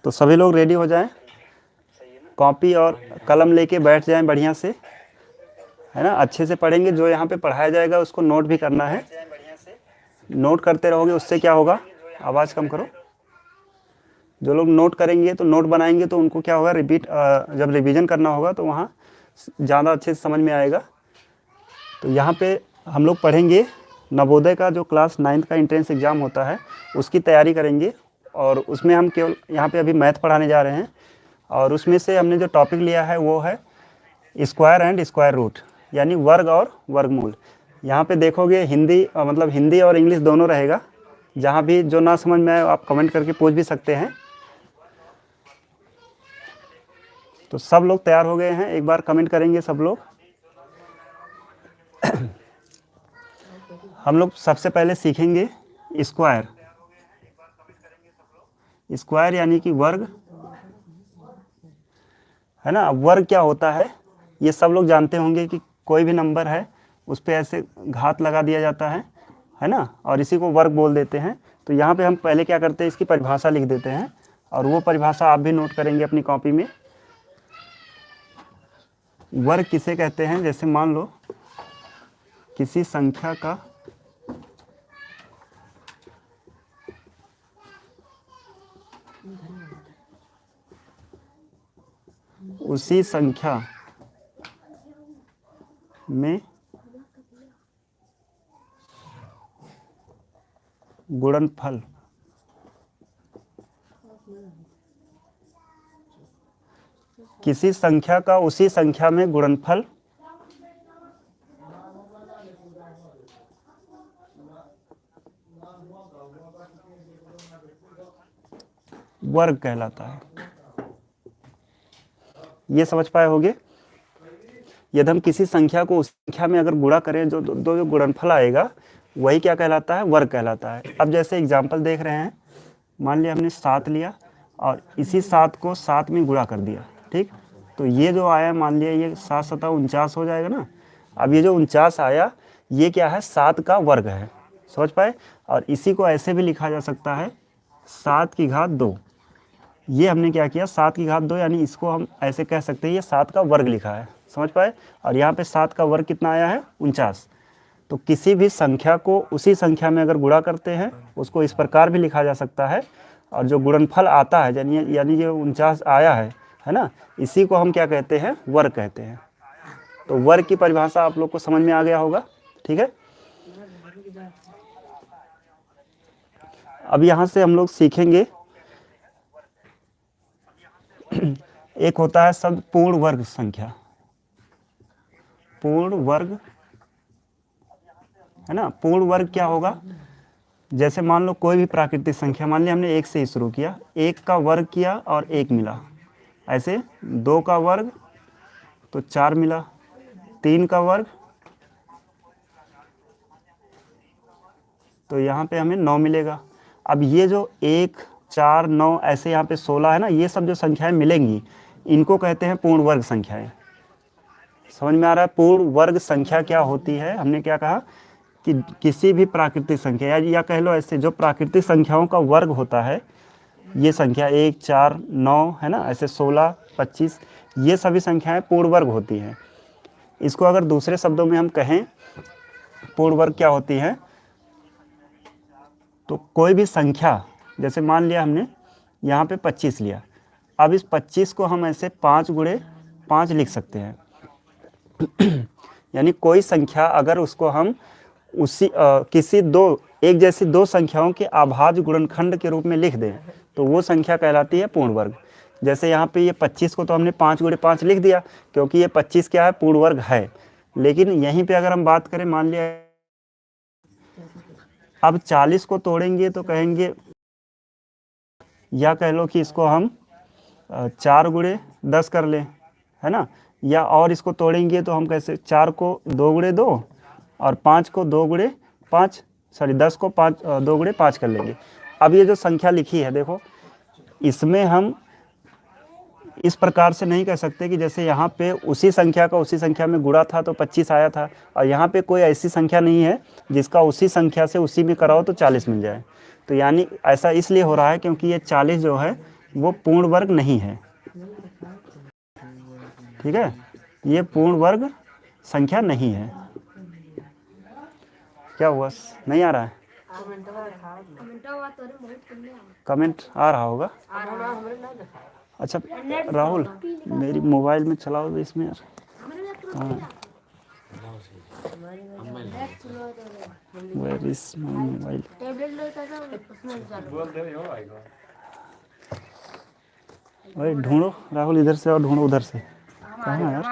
तो सभी लोग रेडी हो जाएं, कॉपी और कलम लेके बैठ जाएं बढ़िया से, है ना। अच्छे से पढ़ेंगे, जो यहाँ पे पढ़ाया जाएगा उसको नोट भी करना है। नोट करते रहोगे, उससे क्या होगा, आवाज़ कम करो। जो लोग नोट करेंगे तो नोट बनाएंगे तो उनको क्या होगा, जब रिवीजन करना होगा तो वहाँ ज़्यादा अच्छे से समझ में आएगा। तो यहाँ पे हम लोग पढ़ेंगे नवोदय का जो क्लास 9th का एंट्रेंस एग्ज़ाम होता है उसकी तैयारी करेंगे, और उसमें हम केवल यहाँ पे अभी मैथ पढ़ाने जा रहे हैं। और उसमें से हमने जो टॉपिक लिया है वो है स्क्वायर एंड स्क्वायर रूट, यानी वर्ग और वर्गमूल। यहाँ पे देखोगे हिंदी मतलब हिंदी और इंग्लिश दोनों रहेगा। जहाँ भी जो ना समझ में आए आप कमेंट करके पूछ भी सकते हैं। तो सब लोग तैयार हो गए हैं, एक बार कमेंट करेंगे सब लोग। हम लोग सबसे पहले सीखेंगे स्क्वायर। स्क्वायर यानी कि वर्ग, है ना। अब वर्ग क्या होता है ये सब लोग जानते होंगे कि कोई भी नंबर है उस पर ऐसे घात लगा दिया जाता है ना, और इसी को वर्ग बोल देते हैं। तो यहाँ पे हम पहले क्या करते हैं, इसकी परिभाषा लिख देते हैं, और वो परिभाषा आप भी नोट करेंगे अपनी कॉपी में। वर्ग किसे कहते हैं, जैसे मान लो किसी संख्या का उसी संख्या में गुणनफल, किसी संख्या का उसी संख्या में गुणनफल वर्ग कहलाता है। ये समझ पाए होगे। यदि हम किसी संख्या को उस संख्या में अगर गुणा करें, जो गुणनफल आएगा वही क्या कहलाता है, वर्ग कहलाता है। अब जैसे एग्जाम्पल देख रहे हैं, मान लिया हमने 7 लिया और इसी 7 को 7 में गुणा कर दिया, ठीक। तो ये जो आया, मान लिया ये 7 7 49 हो जाएगा ना। अब ये जो 49 आया ये क्या है, 7 का वर्ग है, समझ पाए। और इसी को ऐसे भी लिखा जा सकता है 7 की घात 2। ये हमने क्या किया, 7 की घात 2, यानी इसको हम ऐसे कह सकते हैं ये 7 का वर्ग लिखा है, समझ पाए। और यहाँ पे 7 का वर्ग कितना आया है, 49। तो किसी भी संख्या को उसी संख्या में अगर गुणा करते हैं उसको इस प्रकार भी लिखा जा सकता है, और जो गुणनफल आता है यानी जो 49 आया है ना, इसी को हम क्या कहते हैं, वर्ग कहते हैं। तो वर्ग की परिभाषा आप लोग को समझ में आ गया होगा, ठीक है। अब यहाँ से हम लोग सीखेंगे, एक होता है शब्द पूर्ण वर्ग संख्या, पूर्ण वर्ग, है ना। पूर्ण वर्ग क्या होगा, जैसे मान लो कोई भी प्राकृतिक संख्या, मान लिया हमने 1 से ही शुरू किया, 1 का वर्ग किया और 1 मिला, ऐसे 2 का वर्ग तो 4 मिला, 3 का वर्ग तो यहाँ पे हमें 9 मिलेगा। अब ये जो 1 4 9 ऐसे यहाँ पे 16 है ना, ये सब जो संख्याएं मिलेंगी इनको कहते हैं पूर्ण वर्ग संख्याएं। समझ में आ रहा है, पूर्ण वर्ग संख्या क्या होती है। हमने क्या कहा कि किसी भी प्राकृतिक संख्या या कह लो ऐसे जो प्राकृतिक संख्याओं का वर्ग होता है, ये संख्या 1 4 9 है ना, ऐसे 16 25 ये सभी संख्याएं पूर्ण वर्ग होती हैं। इसको अगर दूसरे शब्दों में हम कहें पूर्ण वर्ग क्या होती है, तो कोई भी संख्या, जैसे मान लिया हमने यहाँ पे 25 लिया, अब इस 25 को हम ऐसे 5 गुणे 5 लिख सकते हैं। यानी कोई संख्या अगर उसको हम उसी किसी एक जैसी दो संख्याओं के अभाज्य गुणनखंड के रूप में लिख दें तो वो संख्या कहलाती है पूर्ण वर्ग। जैसे यहाँ पे ये 25 को तो हमने 5 गुणे 5 लिख दिया क्योंकि ये 25 क्या है, पूर्ण वर्ग है। लेकिन यहीं पे अगर हम बात करें, मान लिया अब 40 को तोड़ेंगे तो कहेंगे, या कह लो कि इसको हम 4 गुणे 10 कर लें, है ना। या और इसको तोड़ेंगे तो हम कैसे, 4 को 2 गुणे 2 और 5 को 2 गुणे 5, सॉरी 10 को 2 गुणे 5 कर लेंगे। अब ये जो संख्या लिखी है देखो, इसमें हम इस प्रकार से नहीं कह सकते कि जैसे यहाँ पे उसी संख्या का उसी संख्या में गुणा था तो 25 आया था, और यहाँ पे कोई ऐसी संख्या नहीं है जिसका उसी संख्या से उसी में कराओ तो 40 मिल जाए। तो यानी ऐसा इसलिए हो रहा है क्योंकि ये 40 जो है वो पूर्ण वर्ग नहीं है। ठीक है, ये पूर्ण वर्ग संख्या नहीं है। क्या हुआ, नहीं आ रहा है? कमेंट आ रहा होगा। अच्छा राहुल, मेरी मोबाइल में चलाओ इसमें यार। कहाँ Where is my मोबाइल? भाई ढूंढो राहुल, इधर से और ढूंढो उधर से। कहाँ है यार?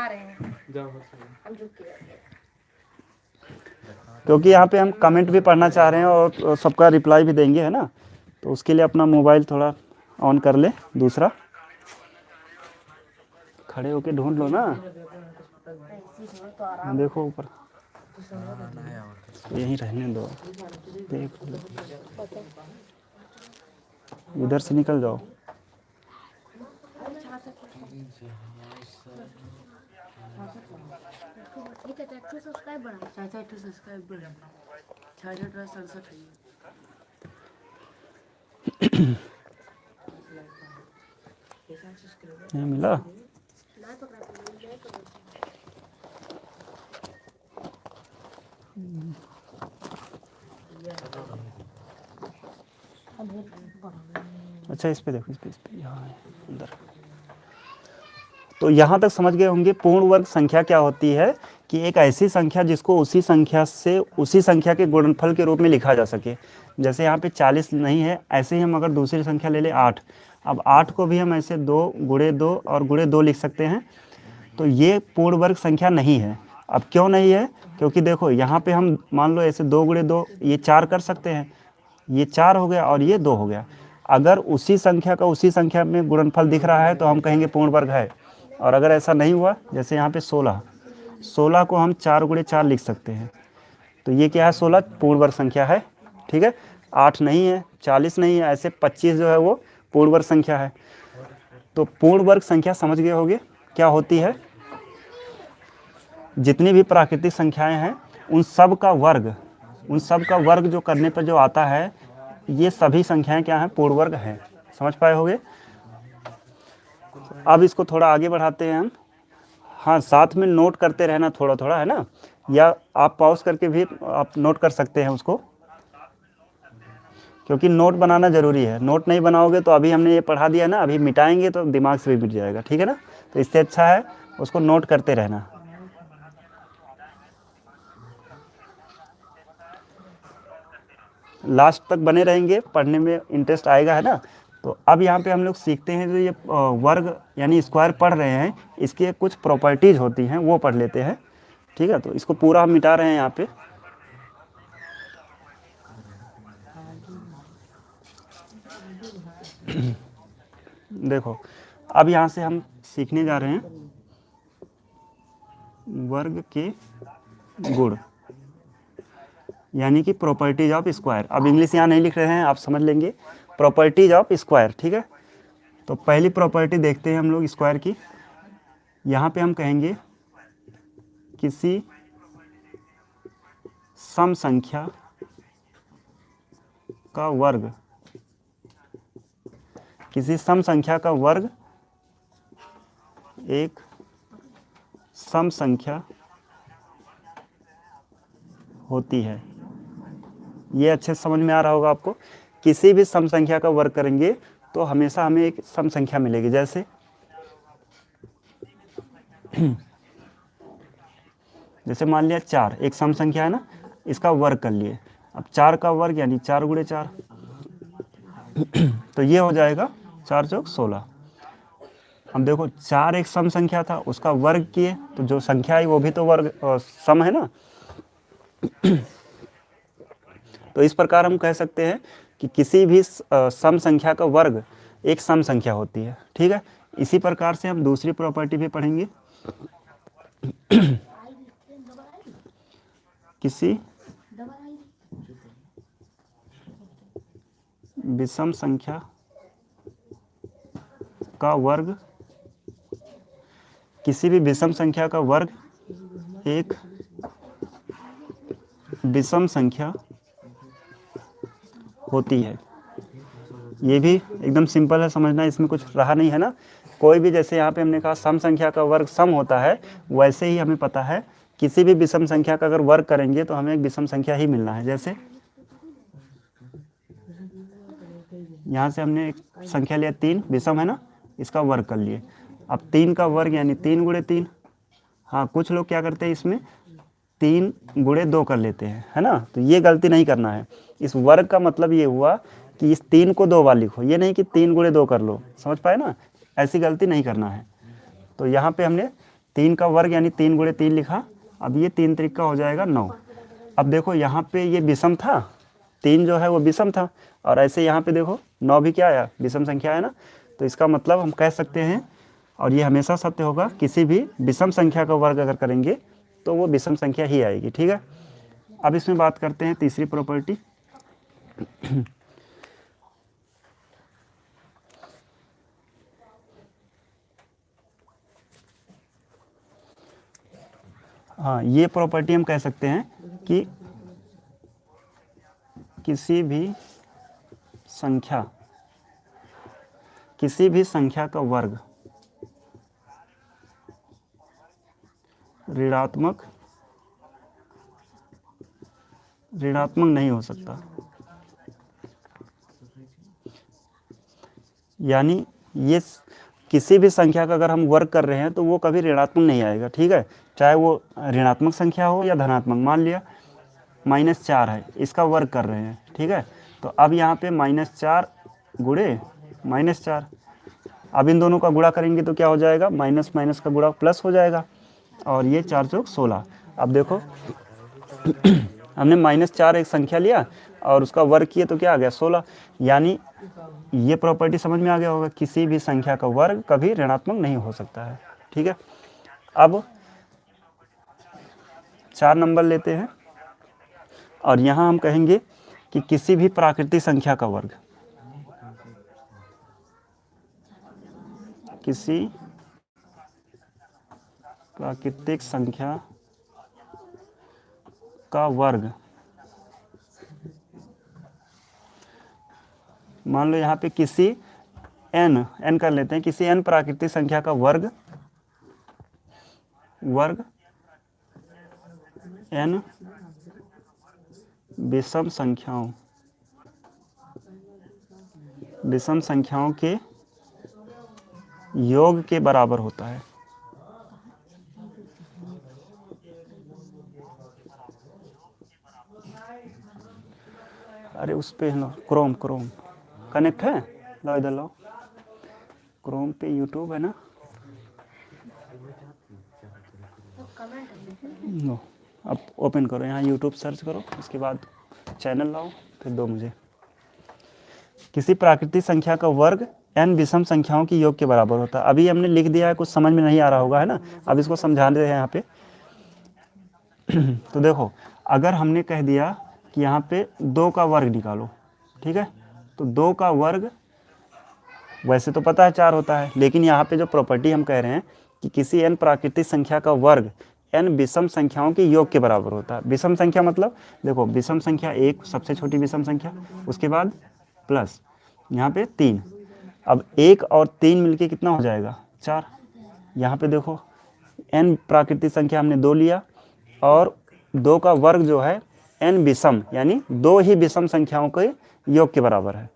क्योंकि यहाँ पे हम कमेंट भी पढ़ना चाह रहे हैं और सबका रिप्लाई भी देंगे, है ना। तो उसके लिए अपना मोबाइल थोड़ा ऑन कर ले दूसरा। खड़े होके ढूंढ लो ना, देखो ऊपर, यहीं रहने दो, देख लो। इधर से निकल जाओ। नहीं मिला? अच्छा इस पे देखो, इस पे यहाँ है अंदर। तो यहाँ तक समझ गए होंगे पूर्ण वर्ग संख्या क्या होती है, कि एक ऐसी संख्या जिसको उसी संख्या से उसी संख्या के गुणनफल के रूप में लिखा जा सके। जैसे यहाँ पे 40 नहीं है, ऐसे ही हम अगर दूसरी संख्या ले लें 8, अब 8 को भी हम ऐसे 2 गुणे 2 और गुणे 2 लिख सकते हैं। तो ये पूर्ण वर्ग संख्या नहीं है। अब क्यों नहीं है? क्योंकि देखो यहाँ पे हम मान लो ऐसे 2 गुणे 2 ये 4 कर सकते हैं, ये 4 हो गया और ये 2 हो गया। अगर उसी संख्या का उसी संख्या में गुणनफल दिख रहा है तो हम कहेंगे पूर्ण वर्ग है। और अगर ऐसा नहीं हुआ, जैसे यहाँ पे 16 को हम 4 गुणे 4 लिख सकते हैं, तो ये क्या है, 16 पूर्ण वर्ग संख्या है। ठीक है, 8 नहीं है, 40 नहीं है, ऐसे 25 जो है वो पूर्ण वर्ग संख्या है। तो पूर्ण वर्ग संख्या समझ गए होंगे क्या होती है। जितनी भी प्राकृतिक संख्याएं हैं उन सब का वर्ग जो करने पर जो आता है, ये सभी संख्याएं क्या हैं, पूर्ण वर्ग हैं। समझ पाए होंगे। अब इसको थोड़ा आगे बढ़ाते हैं हम। हाँ, साथ में नोट करते रहना थोड़ा थोड़ा, है ना, या आप पॉज करके भी आप नोट कर सकते हैं उसको, क्योंकि नोट बनाना ज़रूरी है। नोट नहीं बनाओगे तो अभी हमने ये पढ़ा दिया ना, अभी मिटाएंगे तो दिमाग से भी मिट जाएगा। ठीक है ना, तो इससे अच्छा है उसको नोट करते रहना। लास्ट तक बने रहेंगे, पढ़ने में इंटरेस्ट आएगा, है ना। तो अब यहाँ पे हम लोग सीखते हैं जो ये वर्ग यानी स्क्वायर पढ़ रहे हैं, इसके कुछ प्रॉपर्टीज़ होती हैं वो पढ़ लेते हैं। ठीक है, तो इसको पूरा हम मिटा रहे हैं यहाँ पे। देखो अब यहाँ से हम सीखने जा रहे हैं वर्ग के गुण, यानी कि प्रॉपर्टीज ऑफ स्क्वायर। अब इंग्लिश यहाँ नहीं लिख रहे हैं, आप समझ लेंगे, प्रॉपर्टीज ऑफ स्क्वायर। ठीक है, तो पहली प्रॉपर्टी देखते हैं हम लोग स्क्वायर की। यहाँ पे हम कहेंगे किसी सम संख्या का वर्ग, किसी सम संख्या का वर्ग एक सम संख्या होती है। ये अच्छे से समझ में आ रहा होगा आपको। किसी भी सम संख्या का वर्ग करेंगे तो हमेशा हमें एक सम संख्या मिलेगी। जैसे मान लिया 4 एक सम संख्या है ना, इसका वर्ग कर लिए। अब 4 का वर्ग यानी 4 गुणे 4 तो ये हो जाएगा 4 चौक 16। अब देखो 4 एक सम संख्या था, उसका वर्ग किए तो जो संख्या आई वो भी तो वर्ग सम है ना। तो इस प्रकार हम कह सकते हैं कि किसी भी सम संख्या का वर्ग एक सम संख्या होती है। ठीक है, इसी प्रकार से हम दूसरी प्रॉपर्टी भी पढ़ेंगे। किसी विषम संख्या का वर्ग, किसी भी विषम संख्या का वर्ग एक विषम संख्या होती है। ये भी एकदम सिंपल है समझना, इसमें कुछ रहा नहीं है ना। कोई भी, जैसे यहाँ पे हमने कहा सम संख्या का वर्ग सम होता है, वैसे ही हमें पता है किसी भी विषम संख्या का अगर वर्ग करेंगे तो हमें एक विषम संख्या ही मिलना है। जैसे यहाँ से हमने एक संख्या लिया 3, विषम है ना, इसका वर्ग कर लिए। अब 3 का वर्ग यानी 3 गुणे 3। हाँ, कुछ लोग क्या करते हैं इसमें 3 गुणे 2 कर लेते हैं, है ना, तो ये गलती नहीं करना है। इस वर्ग का मतलब ये हुआ कि इस 3 को 2 बार लिखो, ये नहीं कि 3 गुणे 2 कर लो, समझ पाए ना, ऐसी गलती नहीं करना है। तो यहाँ पे हमने 3 का वर्ग यानी 3 गुणे 3 लिखा। अब ये 3 त्रिक का हो जाएगा 9। अब देखो यहाँ पे ये विषम था, 3 जो है वो विषम था, और ऐसे यहाँ पे देखो 9 भी क्या आया, विषम संख्या है ना। तो इसका मतलब हम कह सकते हैं, और ये हमेशा सत्य होगा, किसी भी विषम संख्या का वर्ग अगर करेंगे तो वो विषम संख्या ही आएगी। ठीक है, अब इसमें बात करते हैं तीसरी प्रॉपर्टी। हाँ, ये प्रॉपर्टी हम कह सकते हैं कि किसी भी संख्या का वर्ग ऋणात्मक नहीं हो सकता। यानी ये किसी भी संख्या का अगर हम वर्ग कर रहे हैं तो वो कभी ऋणात्मक नहीं आएगा। ठीक है, चाहे वो ऋणात्मक संख्या हो या धनात्मक। मान लिया -4 है, इसका वर्ग कर रहे हैं, ठीक है, तो अब यहाँ पे -4 गुणे -4, अब इन दोनों का गुणा करेंगे तो क्या हो जाएगा, माइनस माइनस का गुणा प्लस हो जाएगा, और ये 4 चौक 16। अब देखो हमने -4 एक संख्या लिया और उसका वर्ग किए तो क्या आ गया 16। यानी ये प्रॉपर्टी समझ में आ गया होगा, किसी भी संख्या का वर्ग कभी ऋणात्मक नहीं हो सकता है। ठीक है, अब 4 नंबर लेते हैं, और यहाँ हम कहेंगे कि किसी भी प्राकृतिक संख्या का वर्ग, किसी प्राकृतिक संख्या का वर्ग, मान लो यहाँ पे किसी n कर लेते हैं, किसी n प्राकृतिक संख्या का वर्ग n विषम संख्याओं के योग के बराबर होता है। अरे उस पे लो, क्रोम कनेक्ट है, लो इधर लो, क्रोम पे यूट्यूब है ना, लो अब ओपन करो, यहाँ यूट्यूब सर्च करो, उसके बाद चैनल लाओ, फिर दो मुझे। किसी प्राकृतिक संख्या का वर्ग n विषम संख्याओं की योग के बराबर होता है। अभी हमने लिख दिया है, कुछ समझ में नहीं आ रहा होगा, है ना, अब इसको समझा रहे हैं यहाँ पे। तो देखो, अगर हमने कह दिया कि यहाँ पे 2 का वर्ग निकालो, ठीक है, तो 2 का वर्ग वैसे तो पता है 4 होता है, लेकिन यहाँ पे जो प्रॉपर्टी हम कह रहे हैं कि किसी n प्राकृतिक संख्या का वर्ग n विषम संख्याओं के योग के बराबर होता है। विषम संख्या मतलब देखो, विषम संख्या 1 सबसे छोटी विषम संख्या, उसके बाद प्लस यहाँ पे 3, अब 1 और 3 मिलके कितना हो जाएगा 4। यहाँ पे देखो n प्राकृतिक संख्या हमने 2 लिया, और 2 का वर्ग जो है n विषम यानी 2 ही विषम संख्याओं के योग के बराबर है।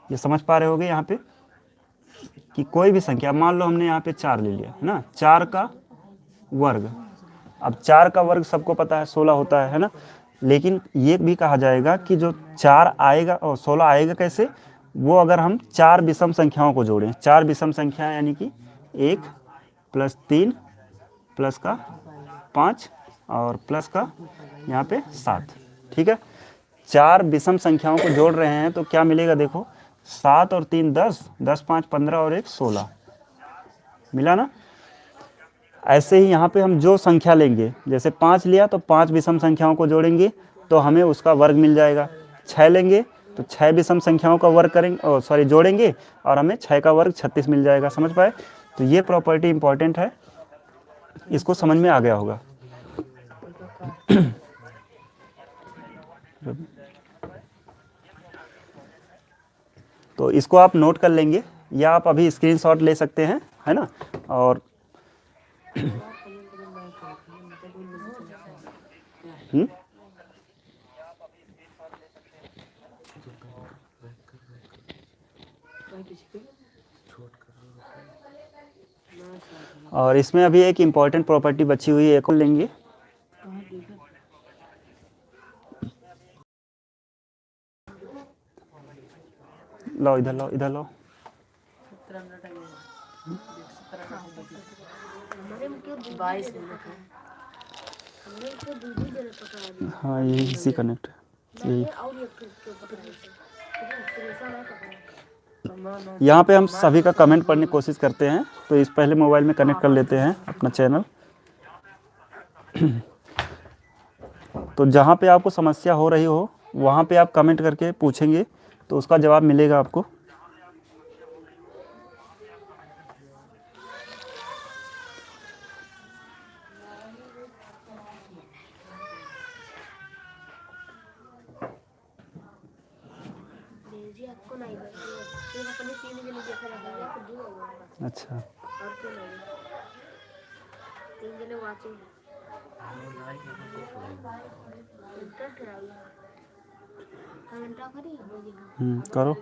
ये समझ पा रहे होगे यहाँ पे कि कोई भी संख्या, मान लो हमने यहाँ पे 4 ले लिया, है ना, 4 का वर्ग, अब 4 का वर्ग सबको पता है 16 होता है ना, लेकिन ये भी कहा जाएगा कि जो 4 आएगा और 16 आएगा कैसे, वो अगर हम 4 विषम संख्याओं को जोड़ें, 4 विषम संख्या यानी कि 1 + 3 प्लस का 5 और प्लस का यहाँ पे 7, ठीक है, 4 विषम संख्याओं को जोड़ रहे हैं तो क्या मिलेगा, देखो 7 और 3 10, 10 5 15 और 1 16 मिला ना। ऐसे ही यहाँ पे हम जो संख्या लेंगे, जैसे 5 लिया तो 5 विषम संख्याओं को जोड़ेंगे तो हमें उसका वर्ग मिल जाएगा। 6 लेंगे तो 6 विषम संख्याओं का वर्ग करेंगे, जोड़ेंगे, और हमें 6 का वर्ग 36 मिल जाएगा। समझ पाए, तो ये प्रॉपर्टी इंपॉर्टेंट है, इसको समझ में आ गया होगा। तो इसको आप नोट कर लेंगे या आप अभी स्क्रीनशॉट ले सकते हैं, है ना। और हम्म, और इसमें अभी एक इम्पॉर्टेंट प्रॉपर्टी बची हुई है, एक और लेंगे। लो इधर लो, इधर लो। हाँ यही इसी कनेक्ट है यही। यहाँ पे हम सभी का कमेंट पढ़ने की कोशिश करते हैं, तो इस पहले मोबाइल में कनेक्ट कर लेते हैं अपना चैनल। तो जहाँ पे आपको समस्या हो रही हो वहाँ पे आप कमेंट करके पूछेंगे तो उसका जवाब मिलेगा आपको। अच्छा करो।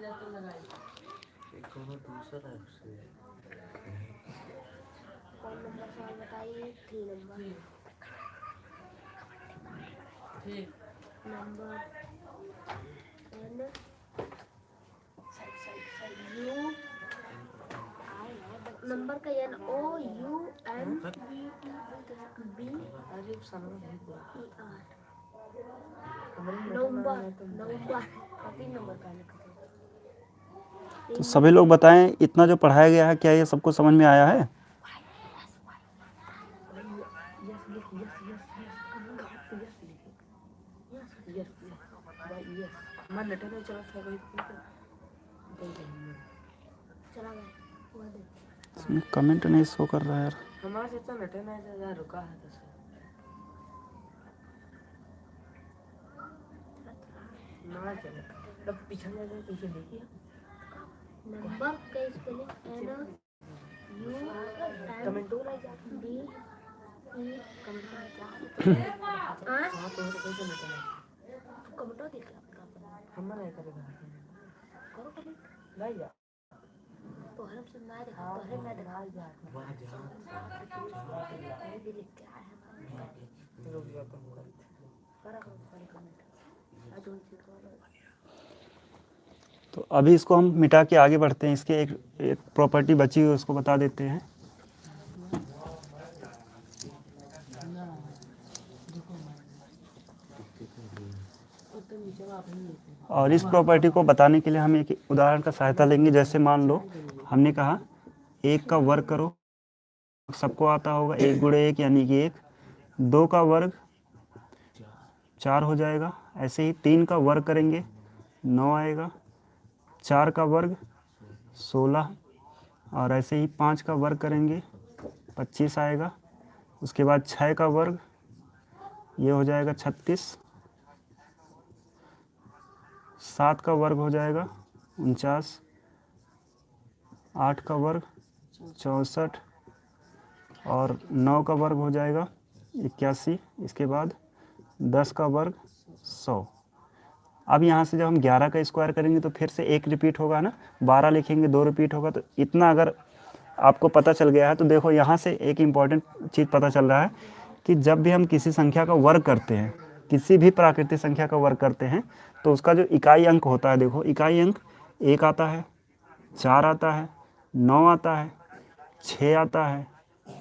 नंबर का NOUNBER तो सभी लोग बताएं इतना जो पढ़ाया गया है क्या ये सबको समझ में आया है? इसमें कमेंट नहीं शो कर रहा है यार। नंबर का स्पेलिंग तो अभी इसको हम मिटा के आगे बढ़ते हैं। इसके एक प्रॉपर्टी बची हुई उसको बता देते हैं। और इस प्रॉपर्टी को बताने के लिए हम एक उदाहरण का सहायता लेंगे। जैसे मान लो हमने कहा 1 का वर्ग करो, सबको आता होगा 1 गुणे 1 यानी कि 1। 2 का वर्ग 4 हो जाएगा। ऐसे ही 3 का वर्ग करेंगे 9 आएगा। 4 का वर्ग 16, और ऐसे ही 5 का वर्ग करेंगे 25 आएगा। उसके बाद 6 का वर्ग ये हो जाएगा 36। 7 का वर्ग हो जाएगा 49। 8 का वर्ग 64, और 9 का वर्ग हो जाएगा 81। इसके बाद 10 का वर्ग 100। अब यहाँ से जब हम 11 का स्क्वायर करेंगे तो फिर से 1 रिपीट होगा ना, 12 लिखेंगे 2 रिपीट होगा। तो इतना अगर आपको पता चल गया है तो देखो यहाँ से एक इम्पॉर्टेंट चीज़ पता चल रहा है कि जब भी हम किसी संख्या का वर्ग करते हैं, किसी भी प्राकृतिक संख्या का वर्ग करते हैं, तो उसका जो इकाई अंक होता है, देखो इकाई अंक 1 आता है, 4 आता है, 9 आता है, 6 आता है,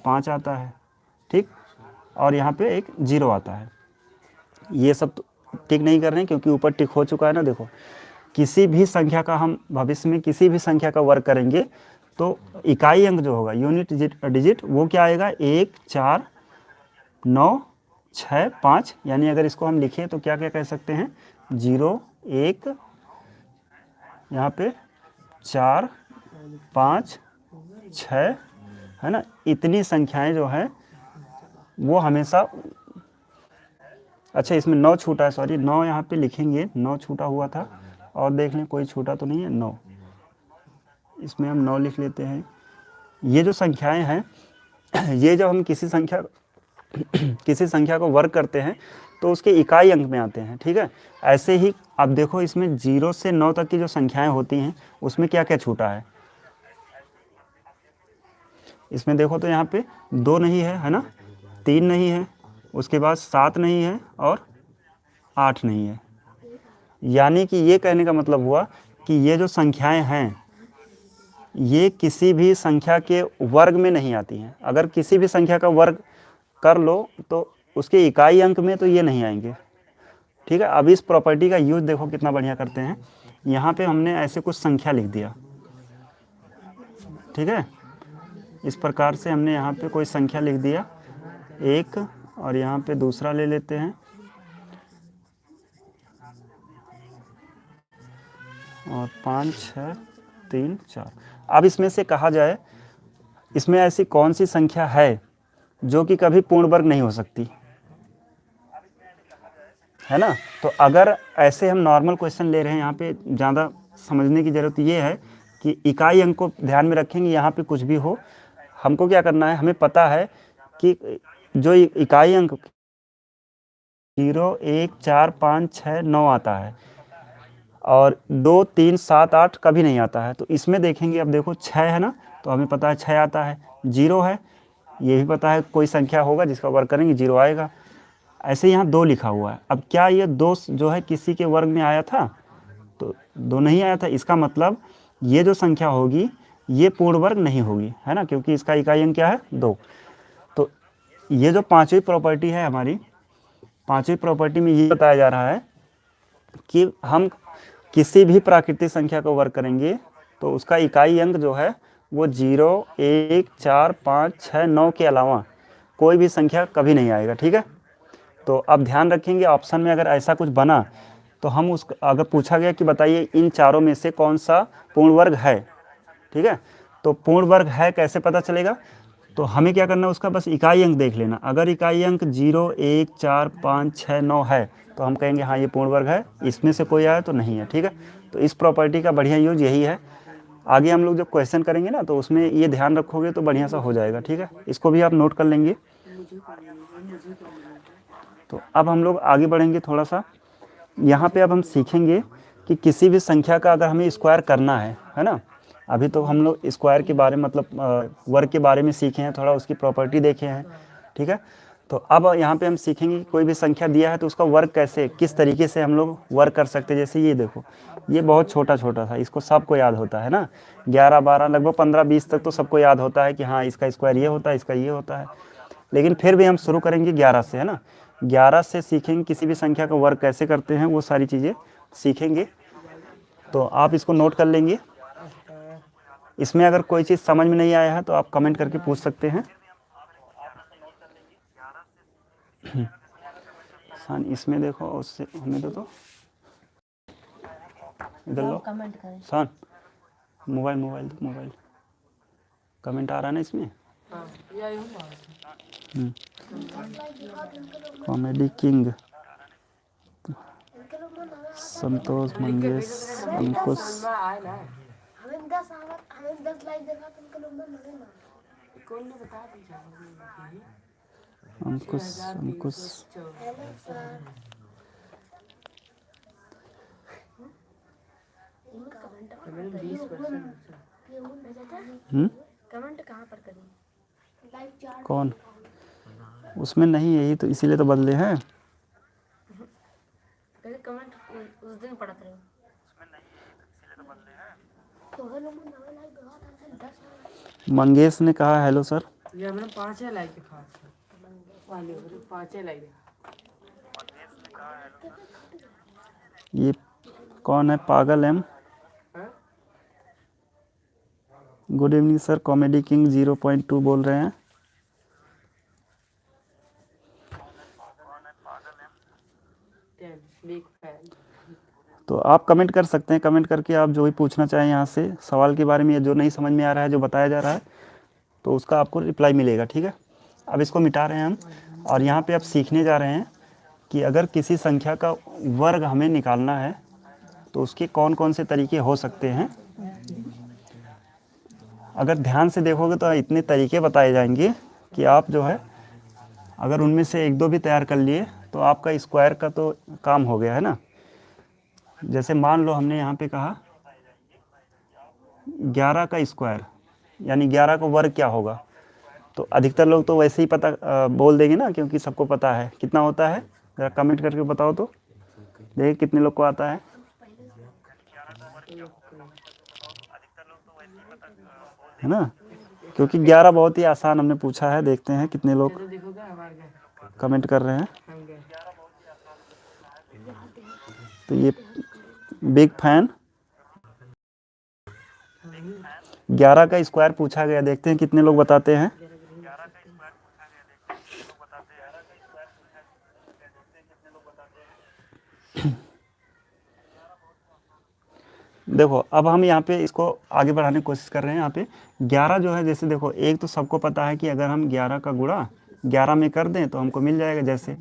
5 आता है, ठीक, और यहाँ पे एक 0 आता है। ये सब तो टिक नहीं कर रहे हैं क्योंकि ऊपर टिक हो चुका है ना। देखो किसी भी संख्या का हम भविष्य में किसी भी संख्या का वर्ग करेंगे तो इकाई अंक जो होगा, यूनिट डिजिट, वो क्या आएगा? 1, 4, 9, 6, 5। यानी अगर इसको हम लिखें तो क्या क्या कह सकते हैं? 0, 1, यहाँ पे 4, 5, 6, है ना। इतनी संख्याएं जो हैं वो हमेशा, अच्छा इसमें 9 छूटा है, सॉरी 9 यहाँ पे लिखेंगे, 9 छूटा हुआ था, और देख लें कोई छूटा तो नहीं है। 9 इसमें हम 9 लिख लेते हैं। ये जो संख्याएं हैं, ये जब हम किसी संख्या को वर्ग करते हैं तो उसके इकाई अंक में आते हैं, ठीक है। ऐसे ही आप देखो इसमें 0 से 9 तक की जो संख्याएं होती हैं उसमें क्या क्या छूटा है। इसमें देखो तो यहाँ पे 2 नहीं है ना, 3 नहीं है, उसके बाद 7 नहीं है और 8 नहीं है। यानी कि ये कहने का मतलब हुआ कि ये जो संख्याएं हैं ये किसी भी संख्या के वर्ग में नहीं आती हैं। अगर किसी भी संख्या का वर्ग कर लो तो उसके इकाई अंक में तो ये नहीं आएंगे, ठीक है। अब इस प्रॉपर्टी का यूज देखो कितना बढ़िया करते हैं। यहाँ पे हमने ऐसे कुछ संख्या लिख दिया, ठीक है। इस प्रकार से हमने यहाँ पे कोई संख्या लिख दिया 1 और यहाँ पे दूसरा ले लेते हैं और 5 6 3 4। अब इसमें से कहा जाए इसमें ऐसी कौन सी संख्या है जो कि कभी पूर्ण वर्ग नहीं हो सकती, है ना। तो अगर ऐसे हम नॉर्मल क्वेश्चन ले रहे हैं, यहाँ पे ज़्यादा समझने की ज़रूरत ये है कि इकाई अंक को ध्यान में रखेंगे। यहाँ पे कुछ भी हो, हमको क्या करना है, हमें पता है कि जो इकाई अंक 0 1 4 5 6 9 आता है और 2 3 7 8 कभी नहीं आता है। तो इसमें देखेंगे, अब देखो 6 है ना, तो हमें पता है 6 आता है। 0 है, ये भी पता है कोई संख्या होगा जिसका वर्ग करेंगे 0 आएगा। ऐसे यहाँ 2 लिखा हुआ है। अब क्या ये 2 जो है किसी के वर्ग में आया था? तो 2 नहीं आया था। इसका मतलब ये जो संख्या होगी ये पूर्ण वर्ग नहीं होगी, है ना, क्योंकि इसका इकाई अंक क्या है 2। तो ये जो पांचवी प्रॉपर्टी है हमारी, पांचवी प्रॉपर्टी में ये बताया जा रहा है कि हम किसी भी प्राकृतिक संख्या को वर्ग करेंगे तो उसका इकाई अंक जो है वो 0 1 4 5 6 9 के अलावा कोई भी संख्या कभी नहीं आएगा, ठीक है। तो अब ध्यान रखेंगे ऑप्शन में अगर ऐसा कुछ बना तो हम उस अगर पूछा गया कि बताइए इन चारों में से कौन सा पूर्ण वर्ग है, ठीक है। तो पूर्ण वर्ग है कैसे पता चलेगा? तो हमें क्या करना है, उसका बस इकाई अंक देख लेना। अगर इकाई अंक 0 1 4 5 6 9 है तो हम कहेंगे हाँ ये पूर्ण वर्ग है, इसमें से कोई आया तो नहीं है, ठीक है। तो इस प्रॉपर्टी का बढ़िया यूज यही है। आगे हम लोग जब क्वेश्चन करेंगे ना तो उसमें ये ध्यान रखोगे तो बढ़िया सा हो जाएगा, ठीक है। इसको भी आप नोट कर लेंगे। तो अब हम लोग आगे बढ़ेंगे थोड़ा सा। यहाँ पे अब हम सीखेंगे कि किसी भी संख्या का अगर हमें स्क्वायर करना है ना। अभी तो हम लोग स्क्वायर के बारे में मतलब वर्ग के बारे में सीखे हैं, थोड़ा उसकी प्रॉपर्टी देखे हैं, ठीक है। तो अब यहाँ पे हम सीखेंगे कि कोई भी संख्या दिया है तो उसका वर्ग कैसे, किस तरीके से हम लोग वर्ग कर सकते हैं। जैसे ये देखो, ये बहुत छोटा छोटा था, इसको सबको याद होता है ना। 11 12 लगभग 15 20 तक तो सबको याद होता है कि हाँ इसका स्क्वायर ये होता है, इसका ये होता है। लेकिन फिर भी हम शुरू करेंगे 11 से, है ना। 11 से सीखेंगे किसी भी संख्या का वर्ग कैसे करते हैं, वो सारी चीज़ें सीखेंगे। तो आप इसको नोट कर लेंगे। इसमें अगर कोई चीज़ समझ में नहीं आया है तो आप कमेंट करके पूछ सकते हैं। सान इसमें देखो, उससे हमें तो इधर लो कमेंट करें। सान मोबाइल कमेंट आ रहा है ना इसमें। कॉमेडी किंग संतोष मंगेश अंकुश हमें 10 लाइक देखा तुमको लोग ना मरेगा। कौन ने बता दिया? अंकुश हेलो सर। कमेंट 20%। कमेंट कहाँ पर करें? लाइक 4 कौन? उसमें नहीं है, यही तो इसीलिए तो बदले हैं। कमेंट उस दिन पढ़ा था तो हेलो मैं नया लाइक देखा था 10 मंगेश ने कहा हेलो सर। ये हमने 5 लाइक दिखा वाले 5 लाइक। ये कौन है पागल एम? Good evening sir, comedy king 0.2 बोल रहे हैं। तो आप कमेंट कर सकते हैं, कमेंट करके आप जो भी पूछना चाहें यहाँ से सवाल के बारे में, या जो नहीं समझ में आ रहा है जो बताया जा रहा है तो उसका आपको रिप्लाई मिलेगा, ठीक है। अब इसको मिटा रहे हैं हम और यहाँ पे आप सीखने जा रहे हैं कि अगर किसी संख्या का वर्ग हमें निकालना है तो उसके कौन कौन से तरीके हो सकते हैं। अगर ध्यान से देखोगे तो इतने तरीके बताए जाएंगे कि आप जो है अगर उनमें से एक दो भी तैयार कर लिए तो आपका स्क्वायर का तो काम हो गया है ना। जैसे मान लो हमने यहाँ पे कहा 11 का स्क्वायर यानी 11 का वर्ग क्या होगा, तो अधिकतर लोग तो वैसे ही पता बोल देंगे ना, क्योंकि सबको पता है कितना होता है। ज़रा कमेंट करके बताओ तो देखिए कितने लोग को आता है। है ना, क्योंकि 11 बहुत ही आसान हमने पूछा है। देखते हैं कितने लोग चलो देखोगा हमारे गए कमेंट कर रहे हैं। हम गए तो ये बिग फैन 11 का स्क्वायर पूछा गया, देखते हैं कितने लोग बताते हैं। देखो अब हम यहाँ पे इसको आगे बढ़ाने की कोशिश कर रहे हैं। यहाँ पे 11 जो है, जैसे देखो एक तो सबको पता है कि अगर हम 11 का गुणा 11 में कर दें तो हमको मिल जाएगा। जैसे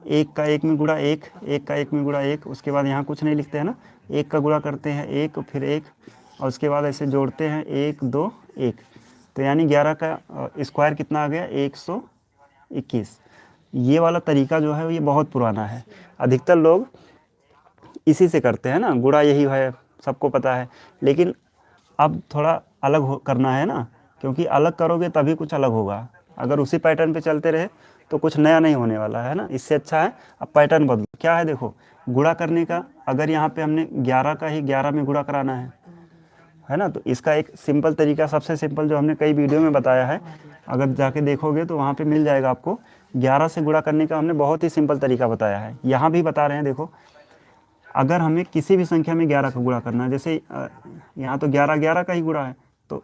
एक का एक में गुणा एक, एक का एक में गुणा एक, उसके बाद यहाँ कुछ नहीं लिखते हैं ना, एक का गुणा करते हैं एक, फिर एक, और उसके बाद ऐसे जोड़ते हैं एक दो एक, तो यानी 11 का स्क्वायर कितना आ गया 121। ये वाला तरीका जो है ये बहुत पुराना है, अधिकतर लोग इसी से करते हैं ना, गुणा यही है सबको पता है। लेकिन अब थोड़ा अलग करना है ना, क्योंकि अलग करोगे तभी कुछ अलग होगा। अगर उसी पैटर्न पे चलते रहे तो कुछ नया नहीं होने वाला है ना। इससे अच्छा है अब पैटर्न बदलो। क्या है देखो, गुणा करने का, अगर यहाँ पे हमने 11 का ही 11 में गुणा कराना है ना, तो इसका एक सिंपल तरीका, सबसे सिंपल जो हमने कई वीडियो में बताया है, अगर जाके देखोगे तो वहाँ पे मिल जाएगा आपको। 11 से गुणा करने का हमने बहुत ही सिंपल तरीका बताया है, यहाँ भी बता रहे हैं। देखो अगर हमें किसी भी संख्या में 11 का गुणा करना है, जैसे यहाँ तो 11 11 का ही गुणा है, तो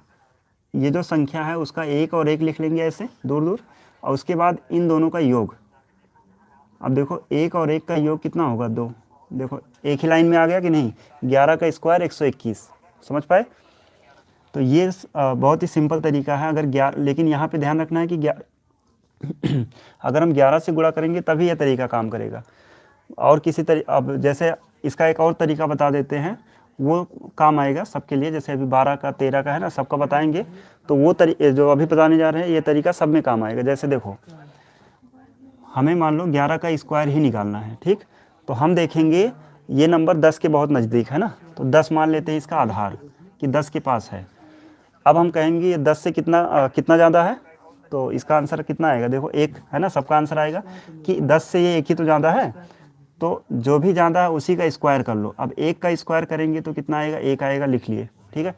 ये जो संख्या है उसका एक और एक लिख लेंगे ऐसे दूर दूर, और उसके बाद इन दोनों का योग। अब देखो एक और एक का योग कितना होगा 2। देखो एक ही लाइन में आ गया कि नहीं, 11 का स्क्वायर 121, समझ पाए। तो ये बहुत ही सिंपल तरीका है। अगर 11, लेकिन यहाँ पे ध्यान रखना है कि अगर हम 11 से गुणा करेंगे तभी यह तरीका काम करेगा। और किसी अब जैसे इसका एक और तरीका बता देते हैं, वो काम आएगा सबके लिए। जैसे अभी 12 का 13 का है ना, सबका बताएंगे, तो वो जो अभी बताने जा रहे हैं ये तरीका सब में काम आएगा। जैसे देखो हमें मान लो 11 का स्क्वायर ही निकालना है, ठीक, तो हम देखेंगे ये नंबर 10 के बहुत नज़दीक है ना, तो 10 मान लेते हैं इसका आधार कि 10 के पास है। अब हम कहेंगे ये 10 से कितना ज़्यादा है, तो इसका आंसर कितना आएगा, देखो एक है ना, सबका आंसर आएगा कि 10 से ये एक ही तो ज़्यादा है, तो जो भी ज़्यादा है उसी का स्क्वायर कर लो। अब एक का स्क्वायर करेंगे तो कितना आएगा, एक आएगा, लिख लिए, ठीक है।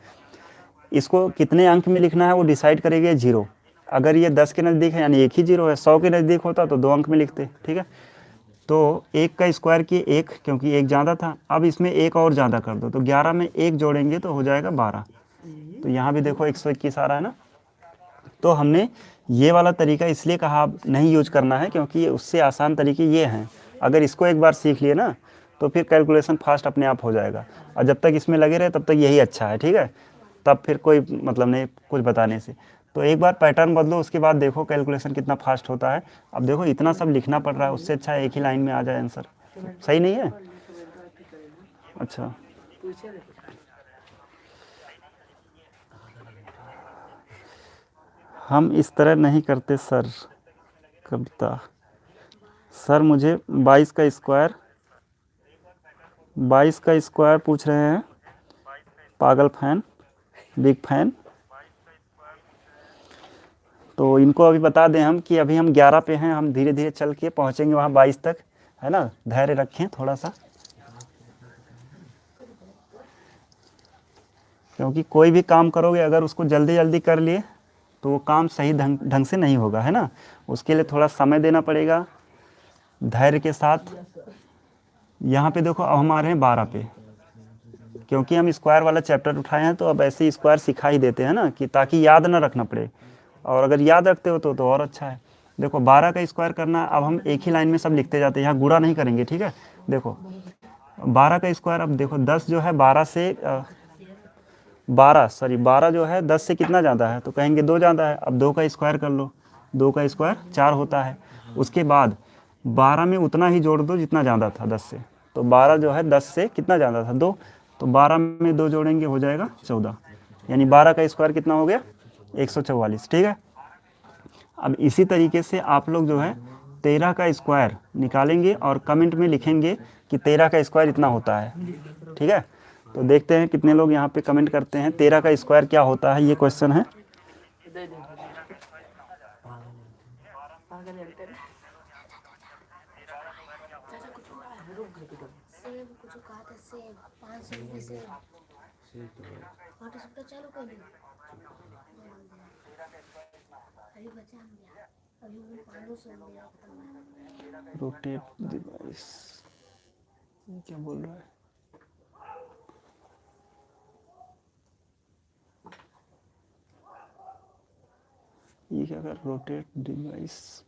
इसको कितने अंक में लिखना है वो डिसाइड करेंगे 0। अगर ये 10 के नज़दीक है यानी एक ही 0 है, 100 के नज़दीक होता तो 2 अंक में लिखते, ठीक है। तो एक का स्क्वायर किए एक, क्योंकि एक ज़्यादा था। अब इसमें एक और ज़्यादा कर दो, तो 11 में एक जोड़ेंगे तो हो जाएगा 12। तो यहाँ भी देखो 121 आ रहा है ना। तो हमने ये वाला तरीका इसलिए कहा नहीं यूज करना है, क्योंकि उससे आसान तरीके ये हैं। अगर इसको एक बार सीख लिए ना तो फिर कैलकुलेशन फास्ट अपने आप हो जाएगा, और जब तक इसमें लगे रहे तब तक यही अच्छा है, ठीक है। तब फिर कोई मतलब नहीं कुछ बताने से। तो एक बार पैटर्न बदलो, उसके बाद देखो कैलकुलेशन कितना फास्ट होता है। अब देखो इतना सब लिखना पड़ रहा है, उससे अच्छा एक ही लाइन में आ जाए आंसर। सही नहीं है? अच्छा, हम इस तरह नहीं करते सर। कविता सर मुझे 22 का स्क्वायर पूछ रहे हैं, पागल फैन, बिग फैन। तो इनको अभी बता दें हम कि अभी हम 11 पे हैं, हम धीरे धीरे चल के पहुंचेंगे वहाँ 22 तक, है ना। धैर्य रखें थोड़ा सा, क्योंकि कोई भी काम करोगे अगर उसको जल्दी जल्दी कर लिए तो वो काम सही ढंग से नहीं होगा, है ना। उसके लिए थोड़ा समय देना पड़ेगा धैर्य के साथ। यहाँ पे देखो अब हम आ रहे हैं 12 पे, क्योंकि हम स्क्वायर वाला चैप्टर उठाए हैं तो अब ऐसे स्क्वायर सिखा ही देते हैं ना, कि ताकि याद ना रखना पड़े, और अगर याद रखते हो तो और अच्छा है। देखो 12 का स्क्वायर करना, अब हम एक ही लाइन में सब लिखते जाते हैं, यहाँ गुणा नहीं करेंगे, ठीक है। देखो 12 का स्क्वायर, अब देखो 10 जो है 12 जो है 10 से कितना ज़्यादा है, तो कहेंगे 2 ज़्यादा है। अब 2 का स्क्वायर कर लो, 2 का स्क्वायर 4 होता है। उसके बाद 12 में उतना ही जोड़ दो जितना ज़्यादा था 10 से, तो 12 जो है 10 से कितना ज़्यादा था 2, तो 12 में 2 जोड़ेंगे हो जाएगा 14। यानी 12 का स्क्वायर कितना हो गया 144, ठीक है। अब इसी तरीके से आप लोग जो है 13 का स्क्वायर निकालेंगे और कमेंट में लिखेंगे कि 13 का स्क्वायर इतना होता है, ठीक है। तो देखते हैं कितने लोग यहाँ पे कमेंट करते हैं 13 का स्क्वायर क्या होता है, ये क्वेश्चन है। दे दे पागल है बेटा चाचा कुछ हुआ है रुक गए बेटा सेब कुछ कहा था, सेब 500 रुपये सेब ऑटो से चालू कर दिया। अभी बचा हम गया, अभी वो 500 मेरा खत्म है। रोटेट डिवाइस, ये क्या बोल रहा है। ये क्या कर रोटेट डिवाइस,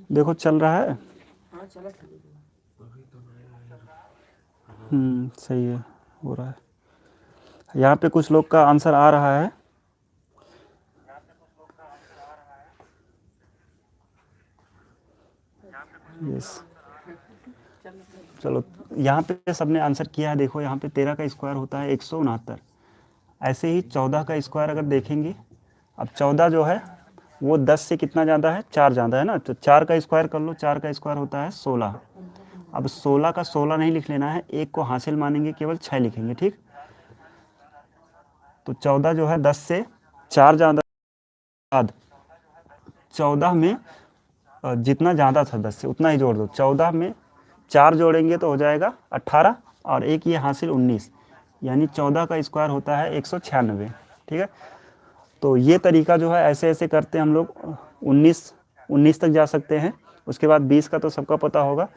देखो चल रहा है। हाँ चला था सही है, हो रहा है। यहाँ पे कुछ लोग का आंसर आ रहा है। यस, चलो यहाँ पे सबने आंसर किया है। देखो यहाँ पे 13 का स्क्वायर होता है 169। ऐसे ही 14 का स्क्वायर अगर देखेंगे, अब 14 जो है वो 10 से कितना ज़्यादा है, 4 ज़्यादा है ना, तो 4 का स्क्वायर कर लो। 4 का स्क्वायर होता है 16। अब 16 का 16 नहीं लिख लेना है, एक को हासिल मानेंगे, केवल 6 लिखेंगे, ठीक। तो 14 जो है 10 से 4 ज़्यादा, 14 में जितना ज़्यादा था 10 से उतना ही जोड़ दो। 14 में 4 जोड़ेंगे तो हो जाएगा 18 और एक ये हासिल 19, यानी 14 का स्क्वायर होता है 196, ठीक है। तो ये तरीका जो है ऐसे ऐसे करते हम लोग 19 तक जा सकते हैं। उसके बाद 20 का तो सबका पता होगा,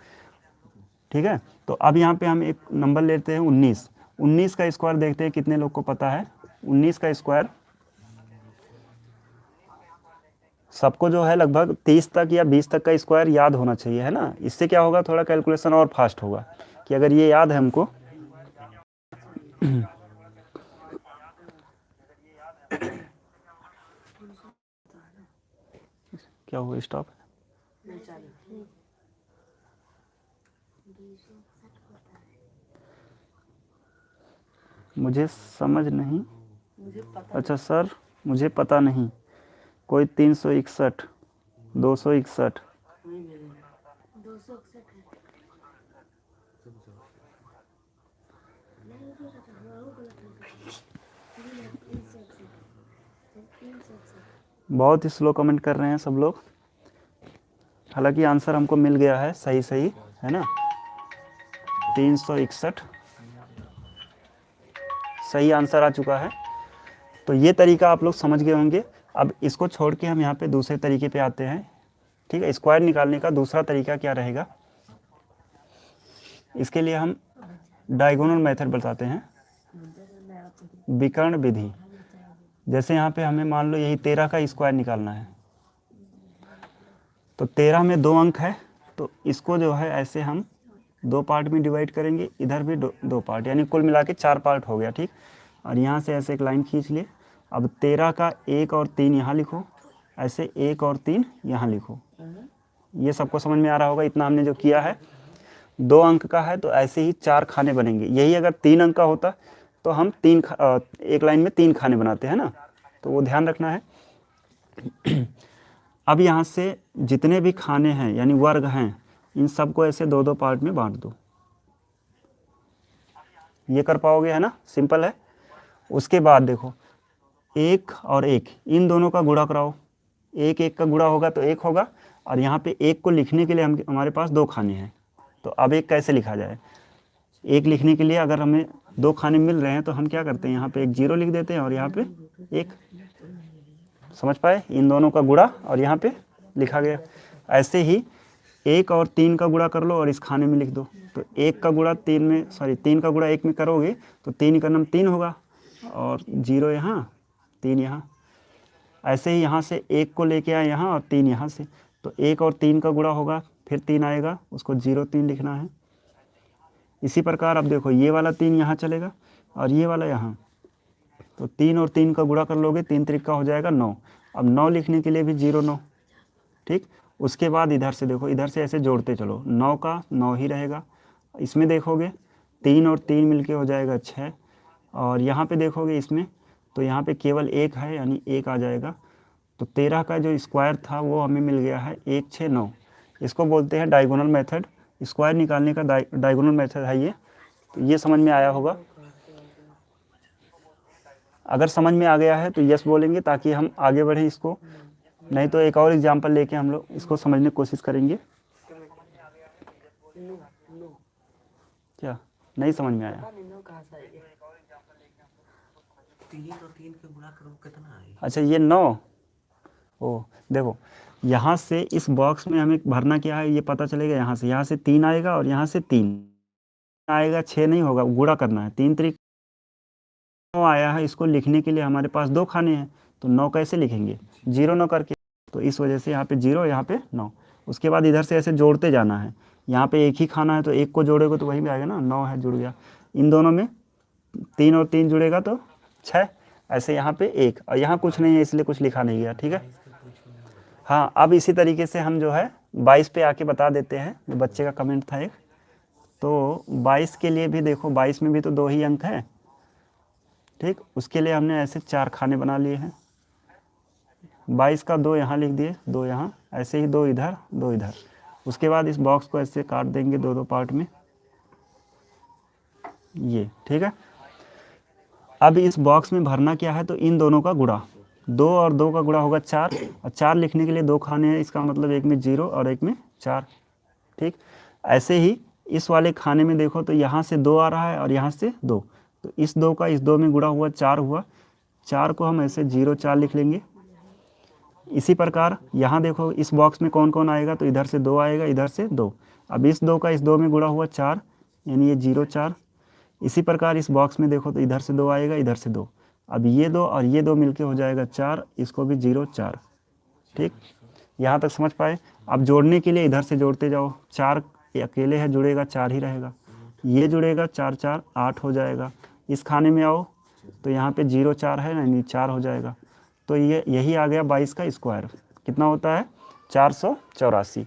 ठीक है। तो अब यहाँ पे हम एक नंबर लेते हैं 19 का स्क्वायर देखते हैं कितने लोग को पता है। 19 का स्क्वायर सबको जो है लगभग 30 तक या 20 तक का स्क्वायर याद होना चाहिए, है ना। इससे क्या होगा, थोड़ा कैलकुलेशन और फास्ट होगा कि अगर ये याद है हमको क्या हुआ, स्टॉप। मुझे समझ नहीं, अच्छा सर मुझे पता नहीं, कोई 361, 261, 261 है। नहीं तो चाचा हमारा वो गलत है, 361। बहुत ही स्लो कमेंट कर रहे हैं सब लोग। हालांकि आंसर हमको मिल गया है सही सही, है ना। 361 सही आंसर आ चुका है। तो ये तरीका आप लोग समझ गए होंगे। अब इसको छोड़ के हम यहाँ पे दूसरे तरीके पे आते हैं, ठीक है। स्क्वायर निकालने का दूसरा तरीका क्या रहेगा, इसके लिए हम डायगोनल मेथड बताते हैं, विकर्ण विधि। जैसे यहाँ पे हमें मान लो यही 13 का स्क्वायर निकालना है, तो 13 में 2 अंक है, तो इसको जो है ऐसे हम 2 पार्ट में डिवाइड करेंगे, इधर भी 2 पार्ट, यानी कुल मिला के 4 पार्ट हो गया, ठीक। और यहाँ से ऐसे एक लाइन खींच लिए। अब 13 का 1 और 3 यहाँ लिखो, ऐसे 1 और 3 यहाँ लिखो। ये सबको समझ में आ रहा होगा। इतना हमने जो किया है 2 अंक का है, तो ऐसे ही 4 खाने बनेंगे। यही अगर 3 अंक का होता तो हम एक लाइन में 3 खाने बनाते हैं ना, तो वो ध्यान रखना है। अब यहाँ से जितने भी खाने हैं यानी वर्ग हैं, इन सबको ऐसे 2-2 पार्ट में बांट दो। ये कर पाओगे, है ना, सिंपल है। उसके बाद देखो 1 और 1 इन दोनों का गुणा कराओ। 1 का गुणा होगा तो 1 होगा, और यहाँ पे 1 को लिखने के लिए हमारे पास 2 खाने हैं। तो अब 1 कैसे लिखा जाए, 1 लिखने के लिए अगर हमें 2 खाने मिल रहे हैं तो हम क्या करते हैं, यहाँ पे एक 0 लिख देते हैं और यहाँ पे 1। समझ पाए, इन दोनों का गुणा और यहाँ पे लिखा गया। ऐसे ही 1 और 3 का गुणा कर लो और इस खाने में लिख दो। तो 1 का गुणा 3 का गुणा 1 में करोगे तो 3 का नाम 3 होगा, और 0 यहाँ, 3 यहाँ। ऐसे ही यहाँ से 1 को लेके आए यहाँ और 3 यहाँ से, तो 1 और 3 का गुणा होगा, फिर 3 आएगा, उसको 0 3 लिखना है। इसी प्रकार अब देखो ये वाला 3 यहाँ चलेगा और ये वाला यहाँ, तो 3 और 3 का गुणा कर लोगे, 3 त्रिक हो जाएगा 9। अब 9 लिखने के लिए भी 0 9, ठीक। उसके बाद इधर से देखो, इधर से ऐसे जोड़ते चलो, 9 का 9 ही रहेगा। इसमें देखोगे 3 और 3 मिलके हो जाएगा 6, और यहाँ पे देखोगे इसमें तो यहाँ पे केवल 1 है, यानी 1 आ जाएगा। तो 13 का जो स्क्वायर था वो हमें मिल गया है 1 6 9। इसको बोलते हैं डायगोनल मेथड, स्क्वायर निकालने का डायगोनल मेथड है ये। तो ये समझ में आया होगा। अगर समझ में आ गया है तो यस बोलेंगे ताकि हम आगे बढ़ें इसको, नहीं तो एक और एग्जांपल लेके हम लोग इसको समझने की कोशिश करेंगे। क्या नहीं समझ में आया? 3 और 3 के गुणा करो कितना आएगा? अच्छा ये 9। ओ देखो, यहाँ से इस बॉक्स में हमें भरना क्या है ये पता चलेगा। यहाँ से 3 आएगा और यहाँ से 3 आएगा, 6 नहीं होगा, गुणा करना है। 3 त्रिक 9 आया है, इसको लिखने के लिए हमारे पास 2 खाने हैं, तो 9 कैसे लिखेंगे? 0 9 करके। तो इस वजह से यहाँ पे 0, यहाँ पे 9। उसके बाद इधर से ऐसे जोड़ते जाना है। यहाँ पे एक ही खाना है तो एक को जोड़ेगा तो वही भी आएगा ना, 9 है जुड़ गया। इन दोनों में 3 और 3 जुड़ेगा तो 6। ऐसे यहाँ पे 1, और यहाँ कुछ नहीं है इसलिए कुछ लिखा नहीं गया, ठीक है। हाँ, अब इसी तरीके से हम जो है 22 पे आके बता देते हैं, जो बच्चे का कमेंट था एक। तो 22 के लिए भी देखो, 22 में भी तो 2 ही अंक हैं, ठीक। उसके लिए हमने ऐसे 4 खाने बना लिए हैं। 22 का 2 यहाँ लिख दिए, 2 यहाँ, ऐसे ही 2 इधर 2 इधर। उसके बाद इस बॉक्स को ऐसे काट देंगे 2 पार्ट में, ये ठीक है। अब इस बॉक्स में भरना क्या है, तो इन दोनों का गुणा, 2 और 2 का गुणा होगा 4, और 4 लिखने के लिए 2 खाने हैं, इसका मतलब एक में 0 और एक में 4, ठीक। ऐसे ही इस वाले खाने में देखो तो यहाँ से 2 आ रहा है और यहाँ से 2, तो इस 2 का इस 2 में गुणा हुआ 4 हुआ। 4 को हम ऐसे 0 4 लिख लेंगे। इसी प्रकार यहाँ देखो इस बॉक्स में कौन कौन आएगा, तो इधर से 2 आएगा, इधर से 2। अब इस 2 का इस 2 में गुणा हुआ 4, यानी ये 0 4। इसी प्रकार इस बॉक्स में देखो तो इधर से 2 आएगा, इधर से 2। अब ये 2 और ये 2 मिलके हो जाएगा 4, इसको भी 0 4, ठीक। यहाँ तक समझ पाए? अब जोड़ने के लिए इधर से जोड़ते जाओ, 4 अकेले है, जुड़ेगा 4 ही रहेगा, ये जुड़ेगा 4 4 8 हो जाएगा। इस खाने में आओ तो यहाँ पे 0 4 है, यानी 4 हो जाएगा। तो ये यही आ गया 22 का स्क्वायर, कितना होता है? 484।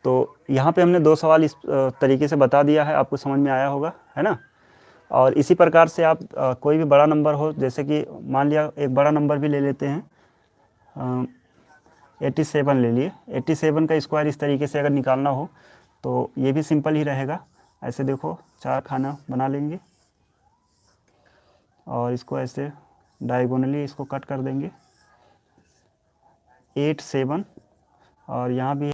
तो यहाँ पे हमने 2 सवाल इस तरीके से बता दिया है, आपको समझ में आया होगा, है ना। और इसी प्रकार से आप कोई भी बड़ा नंबर हो, जैसे कि मान लिया एक बड़ा नंबर भी ले लेते हैं, 87 ले लिए। 87 का स्क्वायर इस तरीके से अगर निकालना हो तो ये भी सिंपल ही रहेगा। ऐसे देखो 4 खाना बना लेंगे और इसको ऐसे डायगोनली इसको कट कर देंगे, 8 7, और यहाँ भी